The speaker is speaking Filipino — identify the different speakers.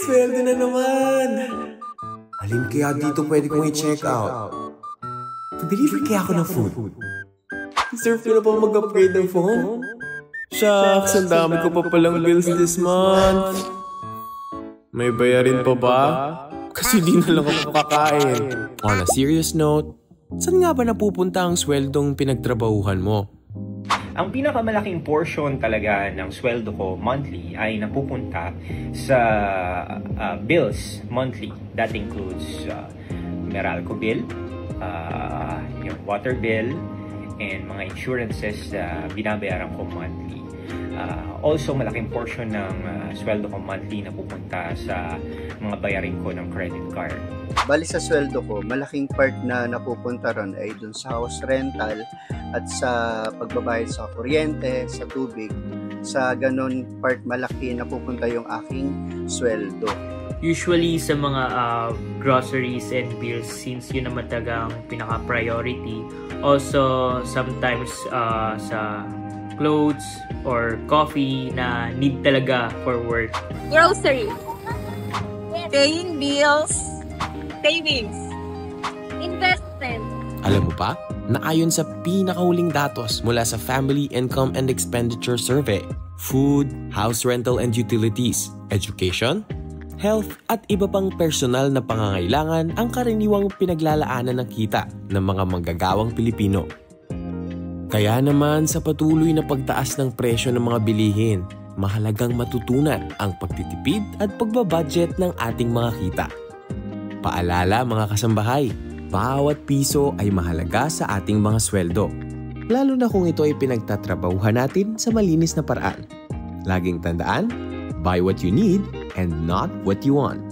Speaker 1: Sweldo na naman! Alin kaya dito pwede kong i-check out? Pa-deliver kaya ako ng food? Deserve ko na ba mag-upgrade ng phone? Shucks, ang dami ko pa palang bills this month. May bayarin pa ba? Kasi di na lang ako kakain. On a serious note, saan nga ba napupunta ang sweldong pinagtrabahuhan mo?
Speaker 2: Ang pinakamalaking portion talaga ng sweldo ko monthly ay napupunta sa bills monthly. That includes Meralco bill, yung water bill, and mga insurances na binabayaran ko monthly. Also, malaking portion ng sweldo ko monthly napupunta sa mga bayarin ko ng credit card.
Speaker 3: Bali sa sweldo ko, malaking part na napupunta ron ay dun sa house rental at sa pagbabayad sa kuryente, sa tubig. Sa ganun part malaki napupunta yung aking sweldo.
Speaker 4: Usually sa mga groceries and bills, since yun naman talagang pinaka-priority. Also, sometimes sa clothes or coffee na need talaga for work.
Speaker 5: Grocery, paying bills, savings, investment.
Speaker 1: Alam mo pa, na ayon sa pinakahuling datos mula sa Family Income and Expenditure Survey, food, house rental and utilities, education, health at iba pang personal na pangangailangan ang karaniwang pinaglalaanan ng kita ng mga manggagawang Pilipino. Kaya naman sa patuloy na pagtaas ng presyo ng mga bilihin, mahalagang matutunan ang pagtitipid at pagbabudget ng ating mga kita. Paalala mga kasambahay, bawat piso ay mahalaga sa ating mga sweldo, lalo na kung ito ay pinagtatrabahuhan natin sa malinis na paraan. Laging tandaan, buy what you need and not what you want.